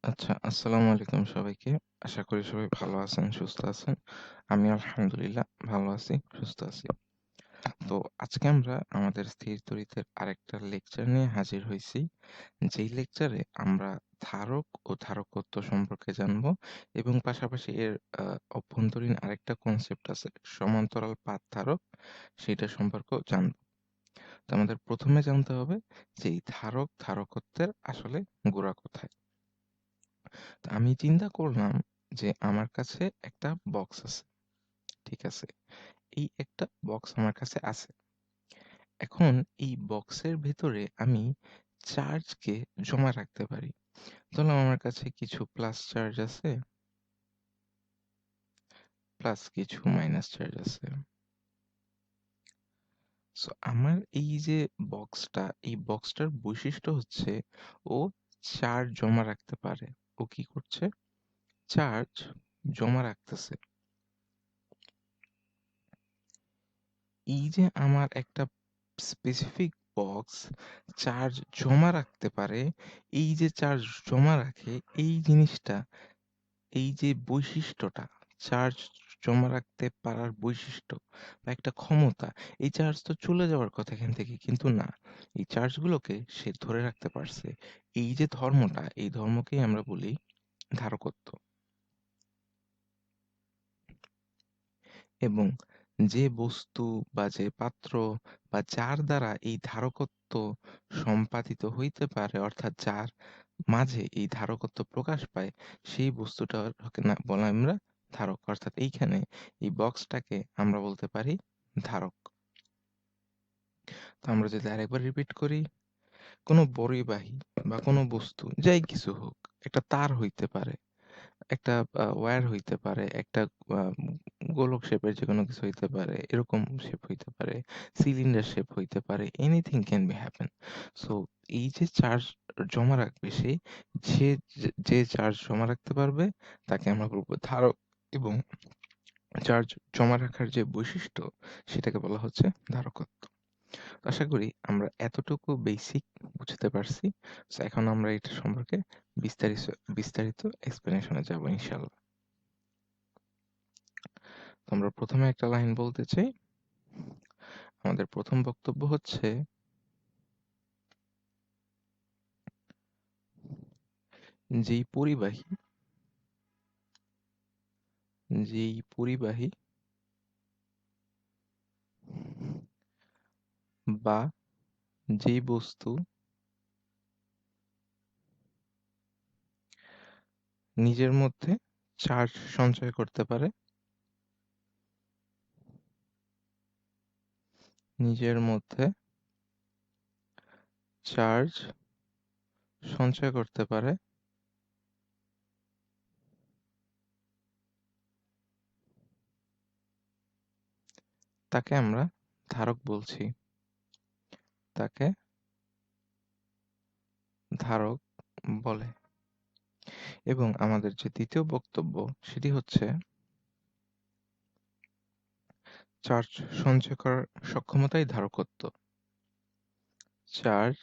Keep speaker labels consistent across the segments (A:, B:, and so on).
A: আচ্ছা, আসসালামু আলাইকুম সবাইকে। আশা করি সবাই ভালো আছেন, সুস্থ আছেন। আমি আলহামদুলিল্লাহ ভালো আছি, সুস্থ আছি। তো আজকে আমরা আমাদের স্থির তড়িতের আরেকটা লেকচার নিয়ে হাজির হইছি। যেই লেকচারে আমরা ধারক ও ধারকত্ব সম্পর্কে জানবো এবং পাশাপাশি এর অভ্যন্তরীণ আরেকটা কনসেপ্ট আছে সমান্তরাল পাত ধারক, সেটা সম্পর্কেও জানবো। তো আমাদের ১ম এ জানতে হবে যে এই ধারক ধারকত্বের আসলে গোড়া কোথায়? তো আমি চিন্তা করলাম যে আমার কাছে একটা বক্স আছে। ঠিক আছে? এই একটা বক্স আমার কাছে আছে। এখন এই বক্সের ভেতরে আমি চার্জকে জমা রাখতে পারি। ধরলাম আমার কাছে কিছু প্লাস চার্জ আছে, প্লাস কিছু মাইনাস চার্জ আছে। সো আমার এই যে বক্সটা, এই বক্সটার বৈশিষ্ট্য হচ্ছে ও চার্জ জমা রাখতে পারে। ও কি করছে? চার্জ জমা রাখতেছে। এই যে আমার একটা স্পেসিফিক বক্স চার্জ জমা রাখতে পারে, এই যে চার্জ জমা রাখে এই জিনিসটা, এই যে বৈশিষ্ট্যটা, চার্জ জমা রাখতে পারার বৈশিষ্ট্য বা একটা ক্ষমতা, এই চার্জ তো চলে যাওয়ার কথা এখান থেকে, কিন্তু না, এই চার্জগুলোকে সে ধরে রাখতে পারছে। এই যে ধর্মটা, এই ধর্মকেই আমরা বলি ধারকত্ব। এবং যে বস্তু বা যে পাত্র বা যার দ্বারা এই ধারকত্ব সম্পাদিত হইতে পারে, অর্থাৎ যার মাঝে এই ধারকত্ব প্রকাশ পায়, সেই বস্তুটাকে না বলা আমরা ধারক। অর্থাৎ এইখানে এই বক্সটাকে আমরা বলতে পারি ধারক। তো আমরা যদি আরেকবার রিপিট করি, কোনো পরিবাহী বা কোনো বস্তু যাই কিছু হোক, একটা তার হইতে পারে, একটা ওয়্যার হইতে পারে, একটা আ গোলক শেপের যেকোনো কিছু হইতে পারে, এরকম শেপ হইতে পারে, সিলিন্ডার শেপ হইতে পারে। Anything can be happen. So এই যে চার্জ জমা রাখবে সে, সে যে চার্জ জমা রাখতে পারবে তাকে আমরা বলব ধারক, এবং চার্জ জমা রাখার যে বৈশিষ্ট্য সেটাকে বলা হচ্ছে ধারকত্ব। আশা করি আমরা এতটুকু বেসিক বুঝতে পারছি। সো এখন আমরা এটা সম্পর্কে বিস্তারিত বিস্তারিত এক্সপ্লেনেশন এ যাব ইনশাআল্লাহ। তো আমরা ১ম এ একটা লাইন বলতে চাই। আমাদের ১ম বক্তব্য হচ্ছে, যেই পরিবাহী যেই পরিবাহী বা যেই বস্তু নিজের মধ্যে চার্জ সঞ্চয় করতে পারে, নিজের মধ্যে চার্জ সঞ্চয় করতে পারে, তাকে আমরা ধারক বলছি। তাকে ধারক বলে। এবং আমাদের যে ২য় বক্তব্য সেটি হচ্ছে, চার্জ সঞ্চয় করার সক্ষমতাই ধারকত্ব। চার্জ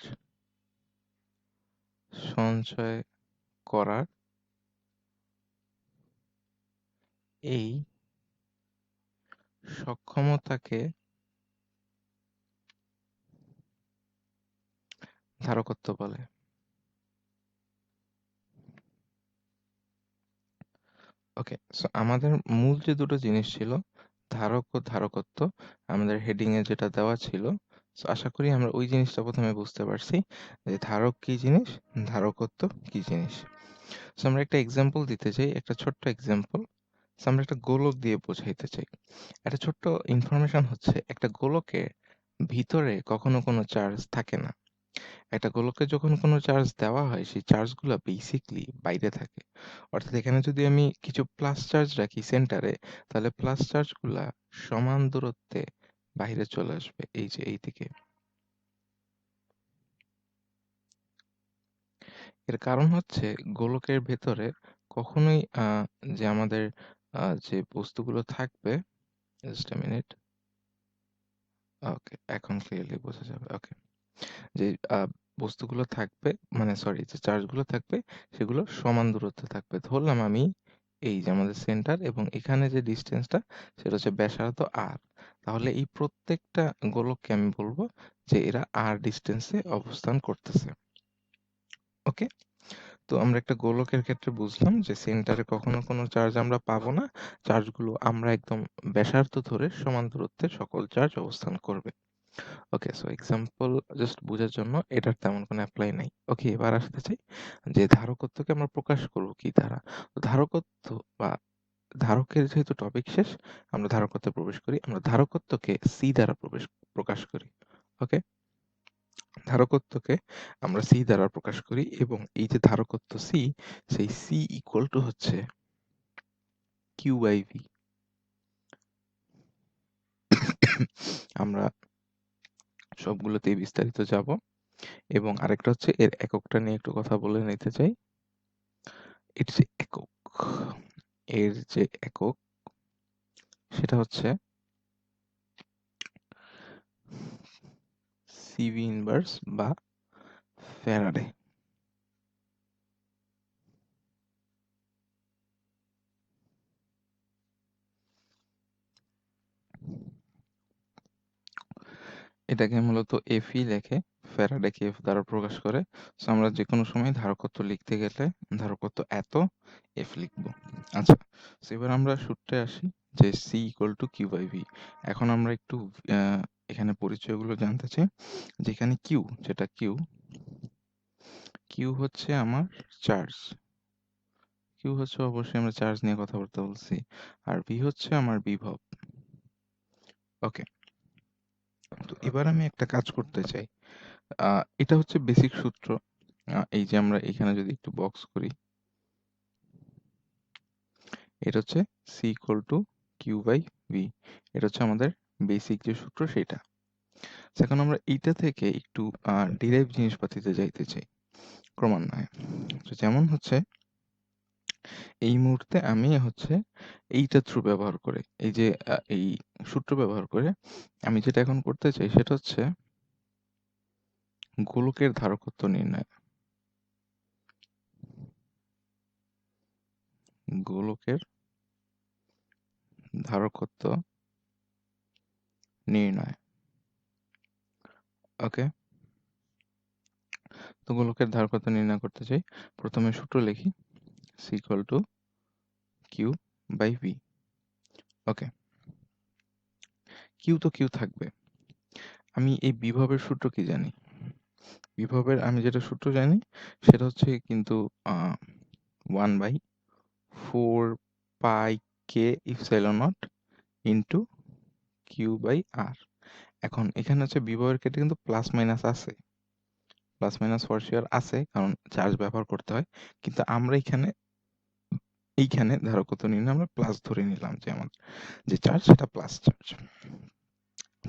A: সঞ্চয় করার এই সক্ষমতাকে ধারকত্ব বলে। ওকে, সো আমাদের মূল যে দুটো জিনিস ছিল, ধারক ও ধারকত্ব, আমাদের হেডিং এ যেটা দেওয়া ছিল, সো আশা করি আমরা ওই জিনিসটা ১ম এ বুঝতে পারছি যে ধারক কি জিনিস, ধারকত্ব কি জিনিস। সো আমরা একটা এক্সাম্পল দিতে চাই, একটা ছোট্ট এক্সাম্পল। সো আমরা একটা গোলক দিয়ে বোঝাইতে চাই। একটা ছোট্ট ইনফরমেশন হচ্ছে, একটা গোলকের ভিতরে কখনো কোনো চার্জ থাকে না। একটা গোলকে যখন কোনো চার্জ দেওয়া হয়, সেই চার্জগুলা বেসিক্যালি বাইরে থাকে। অর্থাৎ এখানে যদি আমি কিছু প্লাস চার্জ রাখি সেন্টারে, তাহলে প্লাস চার্জগুলা সমান দূরত্বে বাহিরে চলে আসবে, এই যে এই দিকে। এর কারণ হচ্ছে, গোলকের ভেতরে কখনোই যে আমাদের যে বস্তুগুলো থাকবে, জাস্ট আ মিনিট। ওকে, এখন ক্লিয়ারলি বোঝা যাবে। ওকে। যে বস্তুগুলো থাকবে, মানে সরি, যে চার্জগুলো থাকবে সেগুলো সমান দূরত্বে থাকবে। ধরলাম আমি এই যে আমাদের সেন্টার এবং এখানে যে ডিসটেন্সটা সেটা হচ্ছে ব্যাসার্ধ r। তাহলে এই প্রত্যেকটা গোলককে আমি বলবো যে এরা r ডিসটেন্সে অবস্থান করতেছে। ওকে? তো আমরা একটা গোলকের ক্ষেত্রে বুঝলাম যে সেন্টারে কখনো কোনো চার্জ আমরা পাবো না। চার্জগুলো আমরা একদম ব্যাসার্ধ ধরে সমান দূরত্বে সকল চার্জ অবস্থান করবে। ওকে, সো এক্সাম্পল জাস্ট বোঝার জন্য এটার তেমন কোনো অ্যাপ্লাই নাই। ওকে, এবার আসতে চাই যে ধারকত্বকে আমরা প্রকাশ করব কি দ্বারা? তো ধারকত্ব বা ধারকের যেহেতু টপিক শেষ, আমরা ধারকত্বে প্রবেশ করি। আমরা ধারকত্বকে সি দ্বারা প্রকাশ করি। ওকে? ধারকত্বকে আমরা সি দ্বারা প্রকাশ করি এবং এই যে ধারকত্ব সি, সেই সি ইকুয়াল টু হচ্ছে কিউ বাই ভি। আমরা সবগুলোতেই বিস্তারিত যাব এবং আরেকটা হচ্ছে এর এককটা নিয়ে একটু কথা বলে নিতে চাই। এর যে একক, এর যে একক সেটা হচ্ছে সিভি ইনভার্স বা ফ্যারাডে। এটাকে মূলত এফই লেখে, ফ্যারাডেকে এফ দ্বারা প্রকাশ করে। সো আমরা যে কোনো সময় ধারকত্ব লিখতে গেলে ধারকত্ব এত এফ লিখব। আচ্ছা, সো এবার আমরা সূত্রে আসি যে C equal to Q by V. এখন আমরা একটু এখানে পরিচয়গুলো জানতে চাই। যেখানে কিউ, যেটা কিউ, কিউ হচ্ছে আমার চার্জ। কিউ হচ্ছে অবশ্যই আমরা চার্জ নিয়ে কথাবার্তা বলছি। আর ভি হচ্ছে আমার বিভব। ওকে, তো এবার আমি একটা কাজ করতে চাই। এটা হচ্ছে বেসিক সূত্র। এই যে আমরা এখানে যদি একটু বক্স করি, এটা হচ্ছে C equal to Q by V. এটা হচ্ছে আমাদের বেসিক যে সূত্র সেটা। এখন আমরা এইটা থেকে একটু ডিরাইভ জিনিসপাতিতে যাইতে চাই ক্রমান্বয়ে। তো যেমন হচ্ছে এই মুহূর্তে আমি হচ্ছে এইটা থ্রু ব্যবহার করে, এই যে এই সূত্র ব্যবহার করে আমি যেটা এখন করতে চাই সেটা হচ্ছে গোলকের ধারকত্ব নির্ণয়। গোলকের ধারকত্ব নির্ণয়। ওকে, তো গোলকের ধারকত্ব নির্ণয় করতে চাই। প্রথমে সূত্র লিখি, C equal to Q by V. Okay, Q তো কিউ থাকবে। আমি এই বিভবের সূত্র কি জানি? বিভবের আমি যেটা সূত্র জানি সেটা হচ্ছে কিন্তু 1/4 pi k epsilon not into q by r. এখন এখানে হচ্ছে বিভবের ক্ষেত্রে কিন্তু প্লাস মাইনাস আছে, প্লাস মাইনাস ফর শিওর আছে, কারণ চার্জ ব্যবহার করতে হয়। কিন্তু আমরা এইখানে ধারকত্ব নির্ণয় আমরা প্লাস ধরে নিলাম যে আমার যে চার্জ সেটা প্লাস চার্জ।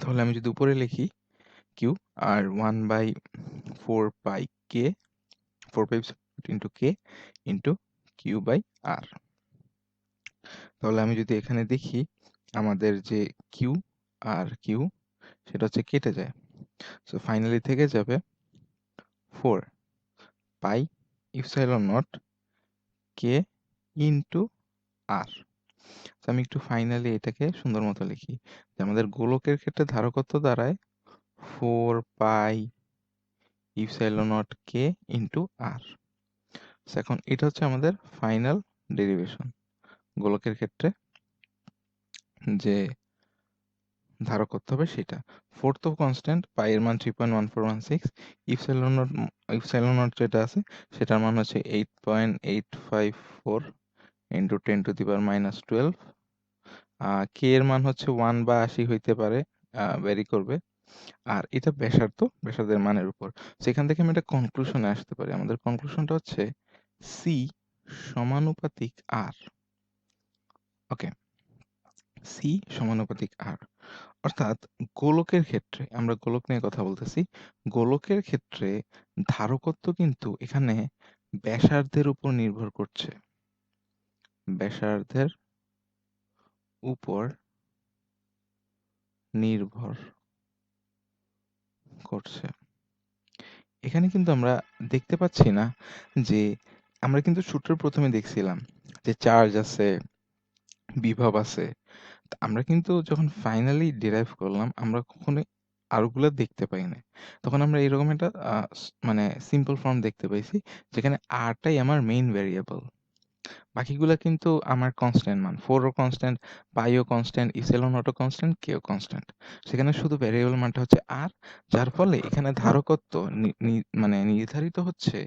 A: তাহলে আমি যদি উপরে লিখি q r 1/4 pi k, 4 pi into k into q by r. তাহলে আমি যদি এখানে দেখি আমাদের যে কিউ আর কিউ সেটা হচ্ছে কেটে যায়। সো ফাইনালি থেকে যাবে 4 pi epsilon naught k into আর। আমি একটু ফাইনালি এটাকে সুন্দর মতো লিখি যে আমাদের গোলকের ক্ষেত্রে ধারকত্ব দাঁড়ায় 4 pi epsilon naught k into আর। এখন এটা হচ্ছে আমাদের ফাইনাল ডেরিভেশন। গোলকের ক্ষেত্রে যে ধারকত্ব হবে সেটা। ফোর্থ কনস্ট্যান্ট পাই এর মান 3.1416। ইপসাইলন নট যেটা আছে সেটার মান হচ্ছে 8.854 ইন্টু 10⁻⁻12। কে এর মান হচ্ছে 1 বা 80 হইতে পারে, ভ্যারি করবে। আর এটা ব্যাসার্ধের মানের উপর। সেখান থেকে আমি একটা কনক্লুশনে আসতে পারি। আমাদের কনক্লুশনটা হচ্ছে সি সমানুপাতিক আর। ওকে, সি সমানুপাতিক আর, অর্থাৎ গোলকের ক্ষেত্রে, আমরা গোলক নিয়ে কথা বলতেছি, গোলকের ক্ষেত্রে ধারকত্ব কিন্তু এখানে ব্যাসার্ধের উপর নির্ভর করছে। ব্যাসার্ধের উপর নির্ভর করছে এখানে কিন্তু আমরা দেখতে পাচ্ছি না যে আমরা কিন্তু সূত্রের ১ম এ দেখছিলাম যে চার্জ আছে, বিভব আছে। আমরা কিন্তু যখন ফাইনালি ডিরাইভ করলাম, আমরা কখনোই আরগুলা দেখতে পাই নাই। তখন আমরা এরকম একটা মানে সিম্পল ফর্ম দেখতে পাইছি, যেখানে আর টাই আমার মেইন ভেরিয়েবল। বাকিগুলা কিন্তু আমার কনস্ট্যান্ট মান। 4 ও কনস্ট্যান্ট, পাই ও কনস্ট্যান্ট, ইপসিলন নট ও কনস্ট্যান্ট, কে ও কনস্ট্যান্ট। সেখানে শুধু ভেরিয়েবল মানটা হচ্ছে আর, যার ফলে এখানে ধারকত্ব মানে নির্ধারিত হচ্ছে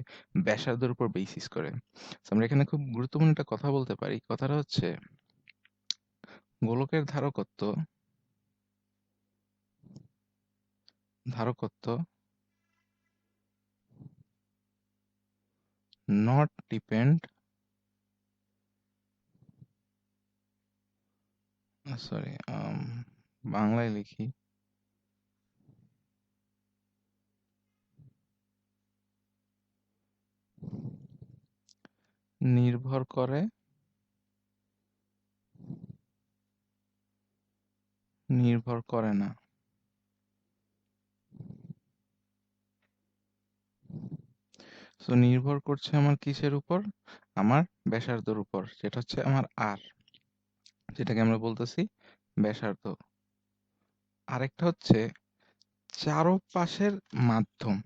A: ব্যাসার্ধের উপর বেসিস করে। So আমরা এখানে খুব গুরুত্বপূর্ণ একটা কথা বলতে পারি। কথাটা হচ্ছে গোলকের ধারকত্ব not depend সরি বাংলায় লিখি, নির্ভর করে না। সো নির্ভর করছে আমার কিসের উপর? আমার ব্যাসার্ধের উপর, যেটা হচ্ছে আমার আর, যেটাকে আমরা বলতেছি ব্যাসার্ধ। আরেকটা হচ্ছে চারপাশের মাধ্যম,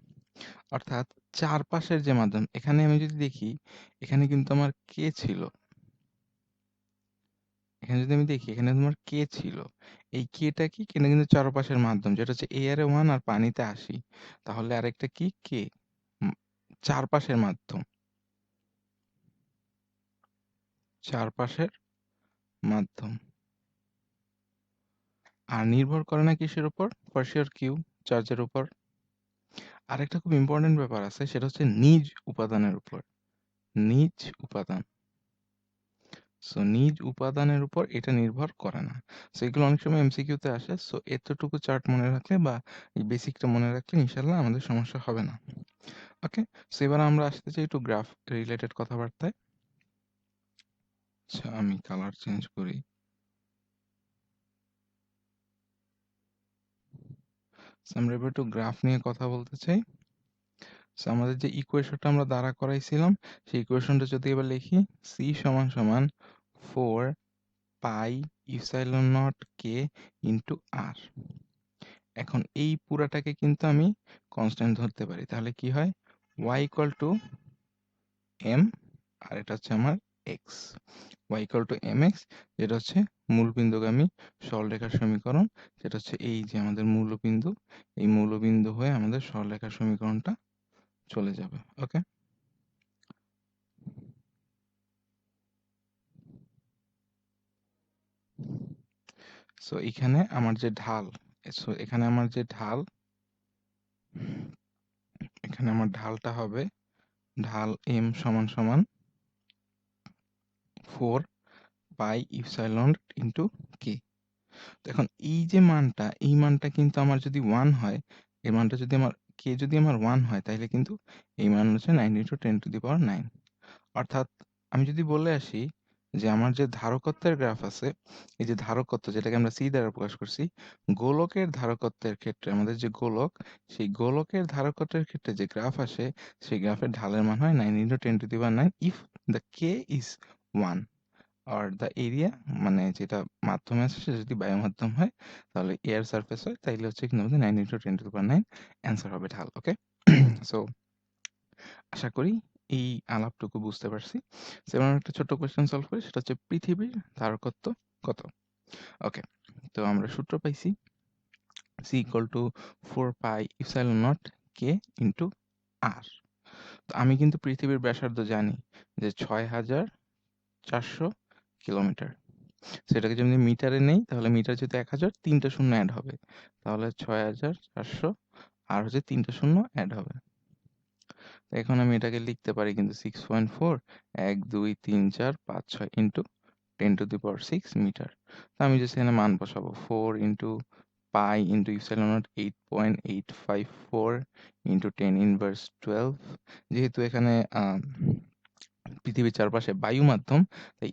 A: অর্থাৎ চারপাশের যে মাধ্যম, এখানে আমি যদি দেখি, এখানে কিন্তু আমার কে ছিল। এখানে যদি আমি দেখি, এখানে তোমার কে ছিল। এই কেটা কি? কেটা কিন্তু চারপাশের মাধ্যম, যেটা হচ্ছে এয়ারে 1 আর পানিতে 80। তাহলে আরেকটা কি? কে। উম, চারপাশের মাধ্যম, চারপাশের মাধ্যম। আর নির্ভর করে না কিসের উপর? পার্শিয়াল কিউ, চার্জের উপর। আরেকটা খুব ইম্পর্টেন্ট ব্যাপার আছে, সেটা হচ্ছে নিজ উপাদানের উপর। নিজ উপাদান। সো নিজ উপাদানের উপর এটা নির্ভর করে না। সো এগুলো অনেক সময় এমসিকিউ তে আসে। সো এতটুকু চার্ট মনে রাখলে বা এই বেসিকটা মনে রাখলে ইনশাল্লাহ আমাদের সমস্যা হবে না। ওকে। সো এবার আমরা আসতে চাই একটু গ্রাফ রিলেটেড কথাবার্তায়। আচ্ছা, আমি কালার চেঞ্জ করি। So, আমরা এবার একটু গ্রাফ নিয়ে কথা বলতে চাই। সো আমাদের যে ইকুয়েশনটা আমরা দাঁড়া করাইছিলাম, সেই ইকুয়েশনটা যদি এবার লিখি, সি সমান সমান 4 pi epsilon naught k into আর। এখন এই পুরাটাকে কিন্তু আমি কনস্ট্যান্ট ধরতে পারি। তাহলে কি হয়? y ইকুয়াল টু এম, আর এটা হচ্ছে আমার X. y equal to M X, যেটা হচ্ছে মূলবিন্দুগামী সরলরেখার সমীকরণ, যেটা হচ্ছে এই যে আমাদের মূলবিন্দু, এই মূলবিন্দু হয়ে আমাদের সরলরেখার সমীকরণটা চলে যাবে। ওকে। সো এখানে আমার যে ঢাল, সো এখানে আমার যে ঢাল, এখানে আমার ঢালটা হবে ঢাল এম সমান সমান 4 পাই ইপসাইলন ইন্টু কে। তো এখন এই যে মানটা, এই মানটা কিন্তু আমার যদি 1 হয়, এই মানটা যদি আমার কে যদি আমার 1 হয়, তাহলে কিন্তু এই মান হচ্ছে 9 ইন্টু 10 টু দি পাওয়ার 9। অর্থাৎ আমি যদি বলে আসি যে আমার যে ধারকত্বের গ্রাফ আছে, এই যে ধারকত্ব যেটাকে আমরা সি দ্বারা প্রকাশ করছি, গোলকের ধারকত্বের ক্ষেত্রে আমাদের যে গোলক, সেই গোলকের ধারকত্বের ক্ষেত্রে যে গ্রাফ আসে, সেই গ্রাফের ঢালের মান হয় 9 into 10 to the power 9 if the K is 1 are the area, মানে যেটা মাধ্যমে আছে সেটা যদি বায়ু মাধ্যম হয়, তাহলে এয়ার সারফেস হয়, তাইলে হচ্ছে কিন্তু আমাদের 9 into 10 to the power 9 answer হবে ঢাল। ওকে। সো আশা করি এই আলাপটুকু বুঝতে পারছি। So, এবার আমরা একটা ছোট্ট কোয়েশ্চেন সলভ করি, সেটা হচ্ছে পৃথিবীর ধারকত্ব কত? ওকে। তো আমরা সূত্র পাইছি C equal to 4 pi epsilon naught k into r. তো আমি কিন্তু পৃথিবীর ব্যাসার্ধ জানি যে 6400 কিলোমিটার। সেটাকে যদি মিটারে নেই, তাহলে মিটার যেহেতু 1000, 3টা শূন্য অ্যাড হবে, তাহলে 6400 আর হচ্ছে 3টা শূন্য অ্যাড হবে। তো এখন আমি এটাকে লিখতে পারি কিন্তু 6.4, 1 2 3 4 5 6 into 10 to the power 6 metre. তো আমি জাস্ট এখানে মান বসাবো, 4 into pi into epsilon nought 8.854 into 10 inverse 12। যেহেতু এখানে পৃথিবীর চারপাশে বায়ু মাধ্যম, তাই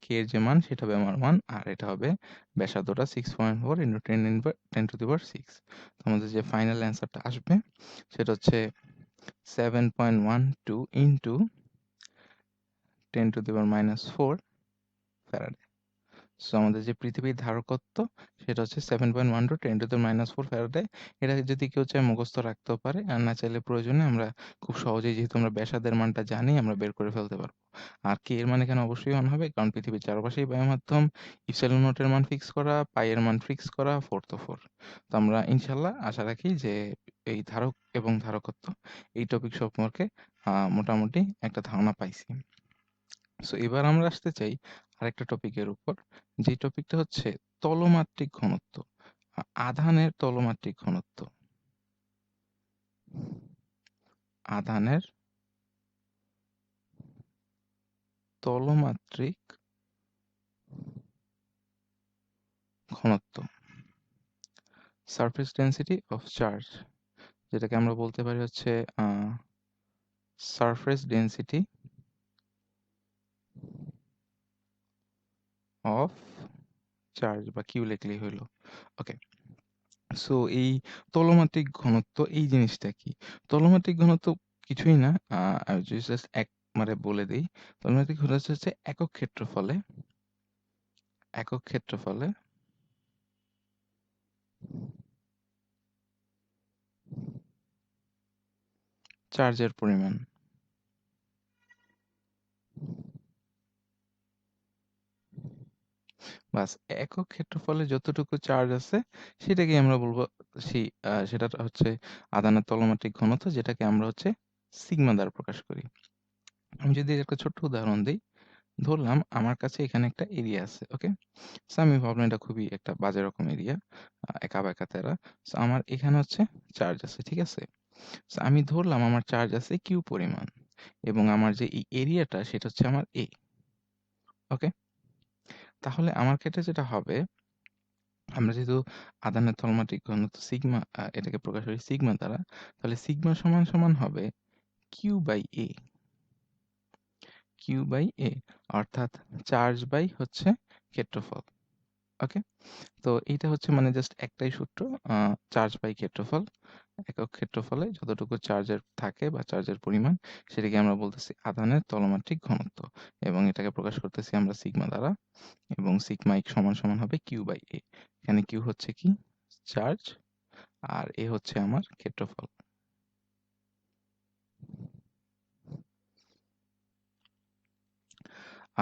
A: কে এর যে মান সেটা হবে আমার মান, আর এটা হবে ব্যাসার্ধটা 6.4 × 10⁻6। তো আমাদের যে ফাইনাল অ্যান্সারটা আসবে সেটা হচ্ছে 7.12 × 10⁻⁴ ফ্যারাডে। সো আমাদের যে পৃথিবীর ধারকত্ব সেটা হচ্ছে 7.1 × 10⁻⁴ ফ্যারাডে। এটা যদি কেউ চায় মুখস্থ রাখতেও পারে, আর না চাইলে প্রয়োজনে আমরা খুব সহজেই, যেহেতু আমরা ব্যাসার্ধের মানটা জানি, আমরা বের করে ফেলতে পারবো। আর কে এর মান এখানে অবশ্যই 1 হবে, কারণ পৃথিবীর চারপাশেই বায়ু মাধ্যম। ইপসিলন নট এর মান ফিক্স করা, পাই এর মান ফিক্স করা, 4 তো 4। তো আমরা ইনশাল্লাহ আশা রাখি যে এই ধারক এবং ধারকত্ব এই টপিক সম্পর্কে মোটামুটি একটা ধারণা পাইছি। সো এবার আমরা আসতে চাই আরেকটা টপিকের উপর, যে টপিকটা হচ্ছে তলমাত্রিক ঘনত্ব, আধানের তলমাত্রিক ঘনত্ব। আধানের তলমাত্রিক ঘনত্ব, সারফেস ডেনসিটি অফ চার্জ, যেটাকে আমরা বলতে পারি হচ্ছে সারফেস ডেনসিটি অফ চার্জ, বা কিউ লিখলেই হইলো। ওকে, সো এই তলমাত্রিক ঘনত্ব এই জিনিসটা কি? তলমাত্রিক ঘনত্ব কিছুই না, আমি যদি জাস্ট একবারে বলে দিই, তলমাত্রিক ঘনত্ব হচ্ছে একক ক্ষেত্রফলে চার্জের পরিমাণ। বাস, একক ক্ষেত্রফলে যতটুকু চার্জ আছে সেটাকে আমরা বলবো, সেটা হচ্ছে আধানের তলমাত্রিক ঘনত্ব, যেটাকে আমরা হচ্ছে সিগমা দ্বারা প্রকাশ করি। আমি যদি একটা ছোট্ট উদাহরণ দিই, ধরলাম আমার কাছে এখানে একটা এরিয়া আছে। ওকে, সো আমি ভাবলাম এটা খুবই একটা বাজে রকম এরিয়া, একা বেঁকা তেরা। সো আমার এখানে হচ্ছে চার্জ আছে, ঠিক আছে। সো আমি ধরলাম আমার চার্জ আছে কিউ পরিমাণ, এবং আমার যে এই এরিয়াটা সেটা হচ্ছে আমার এ। ওকে, তাহলে আমার ক্ষেত্রে যেটা হবে, আমরা যেহেতু আধানের তলমাত্রিক ঘনত্ব সিগমা, এটাকে প্রকাশ করি সিগমা দ্বারা, তাহলে সিগমা সমান সমান হবে q by A. Q by A অর্থাৎ চার্জ বাই হচ্ছে ক্ষেত্রফল। ওকে, তো এইটা হচ্ছে মানে জাস্ট একটাই সূত্র, চার্জ বাই ক্ষেত্রফল। একক ক্ষেত্রফলে যতটুকু চার্জের থাকে বা চার্জের পরিমাণ, সেটাকে আমরা বলতেছি আধানের তলমাত্রিক ঘনত্ব, এবং এটাকে প্রকাশ করতেছি আমরা সিগমা দ্বারা, এবং সিগমা সমান সমান হবে কিউ বাই এ। এখানে কিউ হচ্ছে কি চার্জ, আর এ হচ্ছে আমার ক্ষেত্রফল।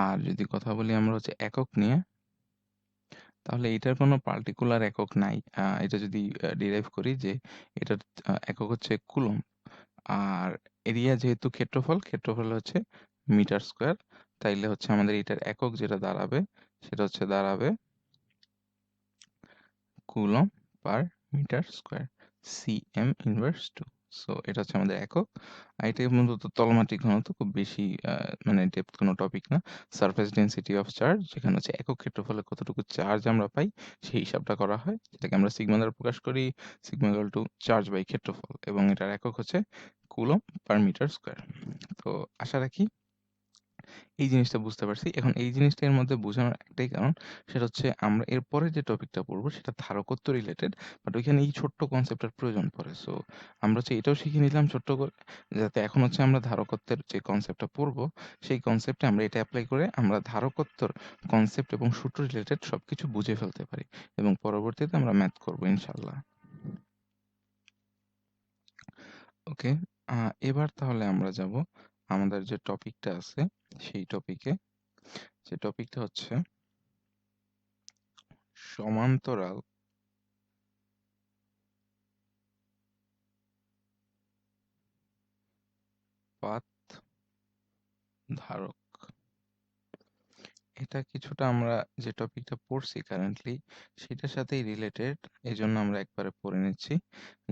A: আর যদি কথা বলি আমরা হচ্ছে একক নিয়ে, তাহলে এটার কোনো পার্টিকুলার একক নাই। এটা যদি ডিরাইভ করি যে এটার একক হচ্ছে কুলম্ব, আর এরিয়া যেহেতু ক্ষেত্রফল হচ্ছে মিটার স্কোয়ার, তাইলে হচ্ছে আমাদের এটার একক যেটা দাঁড়াবে সেটা হচ্ছে দাঁড়াবে coulomb per metre square, CM inverse 2। So এটা হচ্ছে আমাদের একক। আর এটাই মূলত তলমাত্রিক ঘনত্ব, খুব বেশি মানে ডেপথ কোনো টপিক না। সারফেস ডেনসিটি অফ চার্জ, যেখানে হচ্ছে একক ক্ষেত্রফলে কতটুকু চার্জ আমরা পাই সেই হিসাবটা করা হয়, যেটাকে আমরা সিগমা দ্বারা প্রকাশ করি, sigma equal to charge by ক্ষেত্রফল, এবং এটার একক হচ্ছে কুলম্ব পার মিটার স্কোয়ার। তো আশা রাখি এই জিনিসটা বুঝতে পারছি। এখন এই জিনিসটা এর মধ্যে বোঝানোর একটাই কারণ, সেটা হচ্ছে আমরা এরপরে যে টপিকটা পড়বো সেটা ধারকত্ব রিলেটেড, বাট ওইখানে এই ছোট্ট কনসেপ্টের প্রয়োজন পড়ে। সো আমরা হচ্ছে এটাও শিখে নিলাম ছোট্ট করে, যাতে এখন হচ্ছে আমরা ধারকত্বের যে কনসেপ্টটা পড়বো সেই কনসেপ্টে আমরা এটা অ্যাপ্লাই করে আমরা ধারকত্বর কনসেপ্ট এবং সূত্র রিলেটেড সবকিছু বুঝে ফেলতে পারি, এবং পরবর্তীতে আমরা ম্যাথ করবো ইনশাল্লাহ। ওকে, এবার তাহলে আমরা যাব আমাদের যে টপিকটা আছে সেই টপিকে। যে টপিকটা হচ্ছে সমান্তরাল পাত ধারক। এটা কিছুটা আমরা যে টপিকটা পড়ছি কারেন্টলি সেটার সাথেই রিলেটেড, এই জন্য আমরা একবারে পড়ে নিচ্ছি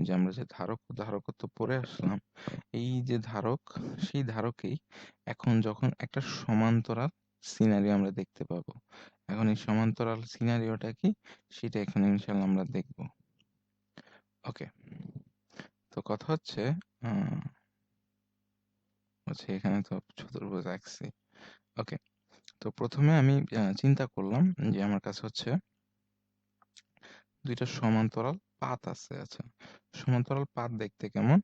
A: যে আমরা যে ধারক ও ধারকত্ব পড়ে আসলাম, এই যে ধারক, সেই ধারকেই এখন যখন একটা সমান্তরাল সিনারিও আমরা দেখতে পাবো, এখন এই সমান্তরাল সিনারিওটা কি সেটা এখানে ইনশাল্লাহ আমরা দেখব। ওকে, তো কথা হচ্ছে হচ্ছে এখানে তো চতুর্ভুজ আঁকছি। ওকে, তো প্রথমে আমি চিন্তা করলাম যে আমার কাছে হচ্ছে দুইটা সমান্তরাল পাত আছে। আচ্ছা, সমান্তরাল পাত দেখতে কেমন?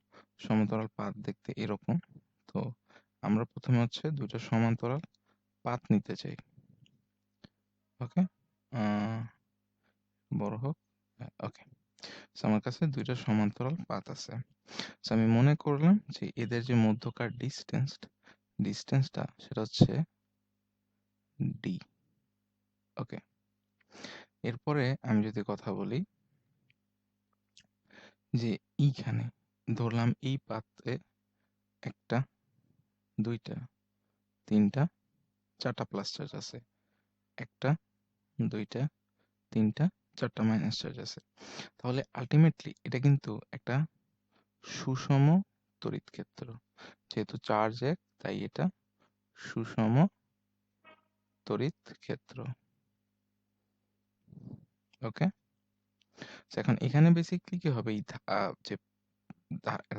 A: সমান্তরাল পাত দেখতে এরকম। তো আমরা প্রথমে হচ্ছে দুইটা সমান্তরাল পাত নিতে চাই। ওকে, বড় হোক। ওকে, আমার কাছে দুইটা সমান্তরাল পাত আছে। আমি মনে করলাম যে এদের যে মধ্যকার ডিস্টেন্সটা সেটা হচ্ছে ডি। ওকে, এরপরে আমি যদি কথা বলি যে এইখানে ধরলাম এই পাতে একটা, দুইটা, তিনটা, চারটা প্লাস চার্জ আছে। একটা, দুইটা, তিনটা, চারটা মাইনাস চার্জ আছে। তাহলে আলটিমেটলি এটা কিন্তু একটা সুষম তড়িৎ ক্ষেত্র। যেহেতু চার্জ এক, তাই এটা সুষম তড়িৎ ক্ষেত্র। ওকে, এখন এখানে বেসিক্যালি কি হবে, এই যে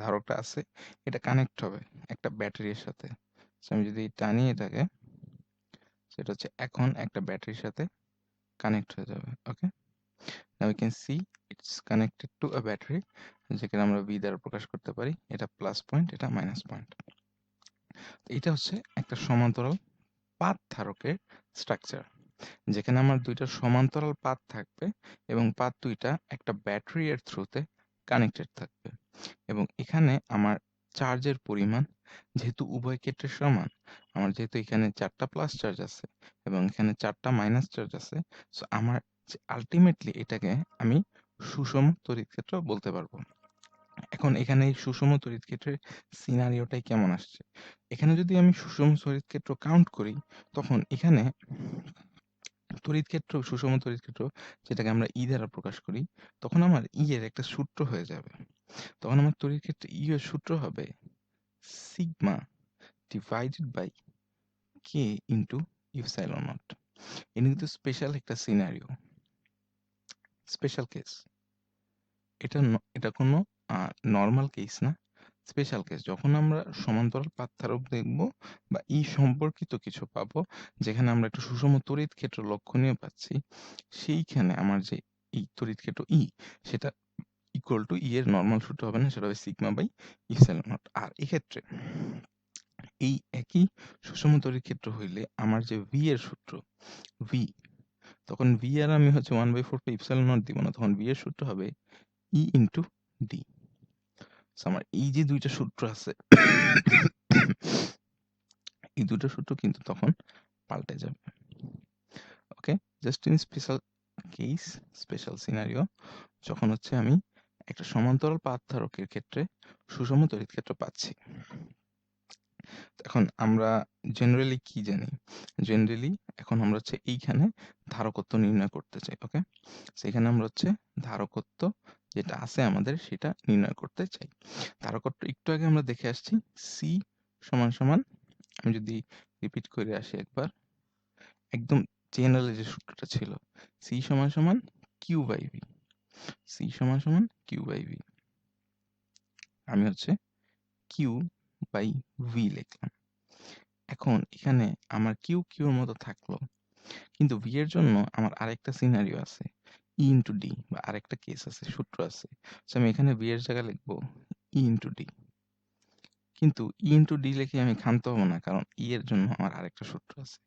A: ধারকটা আছে এটা কানেক্ট হবে একটা ব্যাটারির সাথে। আমি যদি টানি এটাকে, সেটা হচ্ছে এখন একটা ব্যাটারির সাথে কানেক্ট হয়ে যাবে। Okay, now we can see it's connected to a battery, যেখানে আমরা ভি দ্বারা প্রকাশ করতে পারি। এটা প্লাস পয়েন্ট, এটা মাইনাস পয়েন্ট। এটা হচ্ছে একটা সমান্তরাল পাত ধারকের স্ট্রাকচার, যেখানে আমার দুইটা সমান্তরাল পাত থাকবে এবং পাত দুইটা একটা ব্যাটারি এর থ্রুতে কানেক্টেড থাকবে। এবং এখানে আমার চার্জের পরিমাণ যেহেতু উভয় ক্ষেত্রে সমান, আমার যেহেতু এখানে চারটা প্লাস চার্জ আছে এবং এখানে চারটা মাইনাস চার্জ আছে, সো আমার আলটিমেটলি এটাকে আমি সুষম তড়িৎ ক্ষেত্র বলতে পারবো। এখন এখানে এই সুষম তড়িৎ ক্ষেত্রের সিনারিওটাই কেমন আসছে? এখানে যদি আমি সুষম তড়িৎ ক্ষেত্র কাউন্ট করি, তখন এখানে তড়িৎ ক্ষেত্র, সুষম তড়িৎ ক্ষেত্র যেটাকে আমরা ই দ্বারা প্রকাশ করি, তখন আমার ই এর একটা সূত্র হয়ে যাবে। তখন আমার তড়িৎ ক্ষেত্রে ই এর সূত্র হবে sigma divided by K into epsilon nought. এটা কিন্তু স্পেশাল একটা সিনারিও, স্পেশাল কেস। এটা কোনো নর্মাল কেস না, স্পেশাল কেস। যখন আমরা সমান্তরাল পাত ধারক দেখব বা ই সম্পর্কিত কিছু পাবো, যেখানে আমরা একটা সুষম তড়িৎ ক্ষেত্র লক্ষণীয় পাচ্ছি, সেইখানে আমার যে এই তড়িৎ ক্ষেত্র ই, সেটা ইকুয়াল টু ই এর নর্মাল সূত্র হবে না, সেটা হবে সিগমা বাই ইপসাইলন নট। আর এক্ষেত্রে এই একই সুষম তড়িৎ ক্ষেত্র হইলে আমার যে ভি এর সূত্র, ভি, তখন ভি আর আমি হচ্ছে 1/4 পে ইপসিলন নট দিব না, তখন ভি এর সূত্র হবে ই ইন্টু ডি। আমার এই যে দুইটা সূত্র আছে, এই দুটো সূত্র কিন্তু তখন পাল্টে যাবে। Okay, just in special case, special scenario, যখন হচ্ছে আমি একটা সমান্তরাল পাত ধারকের ক্ষেত্রে সুষম তড়িৎ ক্ষেত্র পাচ্ছি। এখন আমরা জেনারেলি কি জানি? জেনারেলি এখন আমরা হচ্ছে এইখানে ধারকত্ব নির্ণয় করতে চাই। ওকে, সেখানে আমরা হচ্ছে ধারকত্ব যেটা আছে আমাদের সেটা নির্ণয় করতে চাই। ধারকত্ব একটু আগে আমরা দেখে আসছি, সি সমান সমান, আমি যদি রিপিট করে আসি একবার, একদম জেনারেল যে সূত্রটা ছিল, সি সমান সমান কিউ বাই ভি। সি সমান সমান কিউ বাই ভি। আমি হচ্ছে কিউ বাই ভি লিখলাম। এখন এখানে আমার কিউ কিউর মতো থাকলো, কিন্তু ভি এর জন্য আমার আরেকটা সিনারিও আছে, ই ইন্টু ডি, বা আরেকটা কেস আছে, সূত্র আছে। আমি এখানে ভি এর জায়গায় লিখবো ই ইন্টু ডি। কিন্তু ই ইন্টু ডি লিখে আমি ক্ষান্ত হবো না, কারণ ই এর জন্য আমার আরেকটা সূত্র আছে,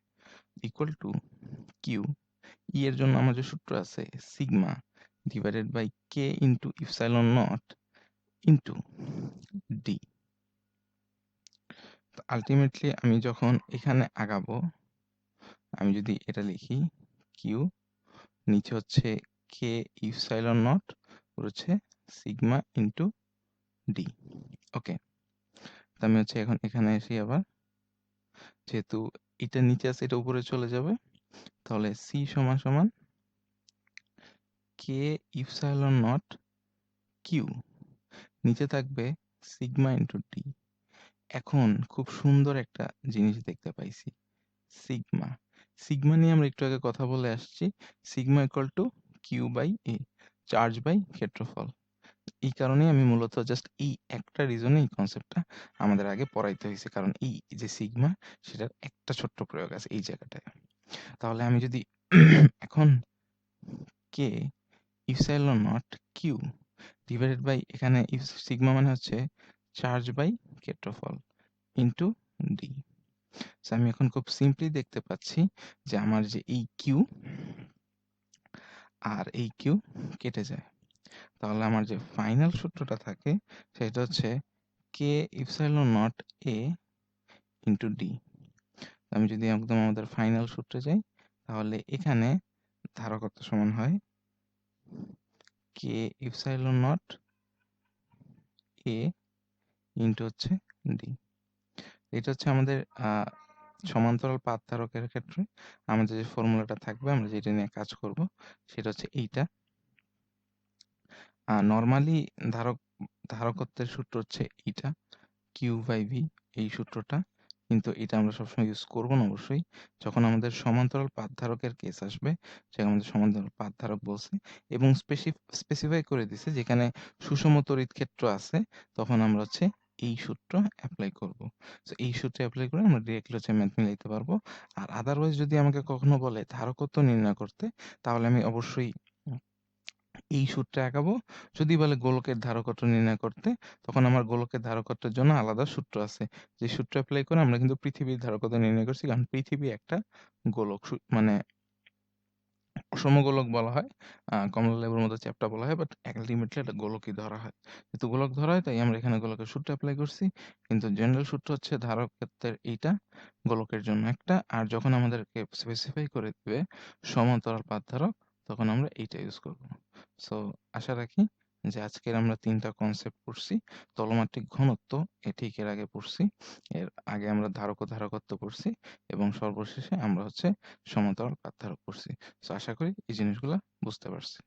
A: ইকুয়াল টু কিউ। ই এর জন্য আমার যে সূত্র আছে sigma divided by K into epsilon not into D. Ultimately আমি যখন এখানে আগাবো, আমি যদি এটা লিখি কিউ, নিচে হচ্ছে কে ইপসাইলন নট, হচ্ছে সিগমা ইন্টু ডি। ওকে, আমি হচ্ছে এখন এখানে এসে আবার, যেহেতু এটা নিচে আছে এটা উপরে চলে যাবে, তাহলে সি সমান সমান কে ইপসাইলন নট কিউ, নিচে থাকবে সিগমা ইন্টু ডি। এখন খুব সুন্দর একটা জিনিস দেখতে পাইছি, সিগমা। সিগমা নিয়ে আমরা একটু আগে কথা বলে আসছি, sigma equal to Q by A, charge by ক্ষেত্রফল। এই কারণেই আমি মূলত জাস্ট এই একটা রিজনে এই কনসেপ্টটা আমাদের আগে পড়াইতে হইছে। কারণ এই যে সিগমা সেটার একটা ছোট্ট প্রয়োগ আছে এই জায়গাটায়। তাহলে আমি যদি এখন k epsilon naught q divided by এখানে সিগমা মানে হচ্ছে চার্জ বাই ক্ষেত্রফল ইনটু ডি। সো আমি এখন খুব সিম্পলি দেখতে পাচ্ছি যে আমার যে এই কিউ আর এই কিউ কেটে যায়। তাহলে আমার যে ফাইনাল সূত্রটা থাকে সেটা হচ্ছে k epsilon naught A into D. আমি যদি একদম আমাদের ফাইনাল সূত্রে যাই তাহলে এখানে ধারকত্ব সমান হয় কে ইপসাইলন নট এ ইনটু হচ্ছে ডি। এটা হচ্ছে আমাদের সমান্তরাল পাত ধারকের ক্ষেত্রে আমাদের যে ফর্মুলাটা থাকবে আমরা যেটা নিয়ে কাজ করব সেটা হচ্ছে এইটা। নরমালি ধারকত্বের সূত্র হচ্ছে এইটা কিউ বাই ভি, এই সূত্রটা। কিন্তু এটা আমরা সবসময় ইউজ করব না অবশ্যই। যখন আমাদের সমান্তরাল পাত ধারকের কেস আসবে, সেখানে আমাদের সমান্তরাল পাত ধারক বলছে এবং স্পেসিফাই করে দিছে যেখানে সুষম তড়িৎ ক্ষেত্র আছে তখন আমরা হচ্ছে এই সূত্র অ্যাপ্লাই করব। সো এই সূত্র অ্যাপ্লাই করে আমরা ডিরেক্টলি হচ্ছে ম্যাথ মিলাইতে পারবো। আর আদারওয়াইজ যদি আমাকে কখনো বলে ধারকত্ব নির্ণয় করতে তাহলে আমি অবশ্যই এই সূত্রে আঁকাবো। যদি বলে গোলকের ধারকত্ব নির্ণয় করতে তখন আমার গোলকের ধারকত্বের জন্য আলাদা সূত্র আছে। যে সূত্র এপ্লাই করে আমরা কিন্তু পৃথিবীর ধারকত্ব নির্ণয় করছি কারণ পৃথিবী একটা গোলক মানে সমগোলক বলা হয়। কমলা লেবুর মতো চ্যাপ্টা বলা হয় বাট আলটিমেটলি এটা গোলকই ধরা হয়। যেহেতু গোলক ধরা হয় তাই আমরা এখানে গোলকের সূত্র এপ্লাই করছি। কিন্তু জেনারেল সূত্র হচ্ছে ধারকত্বের এইটা গোলকের জন্য একটা। আর যখন আমাদেরকে স্পেসিফাই করে দিবে সমান্তরাল পাত ধারক তখন আমরা এইটা ইউজ করব। সো আশা রাখি যে আজকের আমরা ৩ টা কনসেপ্ট পড়ছি। তলমাত্রিক ঘনত্ব ঠিক এর আগে পড়ছি। এর আগে আমরা ধারক ও ধারকত্ব পড়ছি এবং সর্বশেষে আমরা হচ্ছে সমান্তরাল পাত ধারক পড়ছি। সো আশা করি এই জিনিসগুলা বুঝতে পারছি।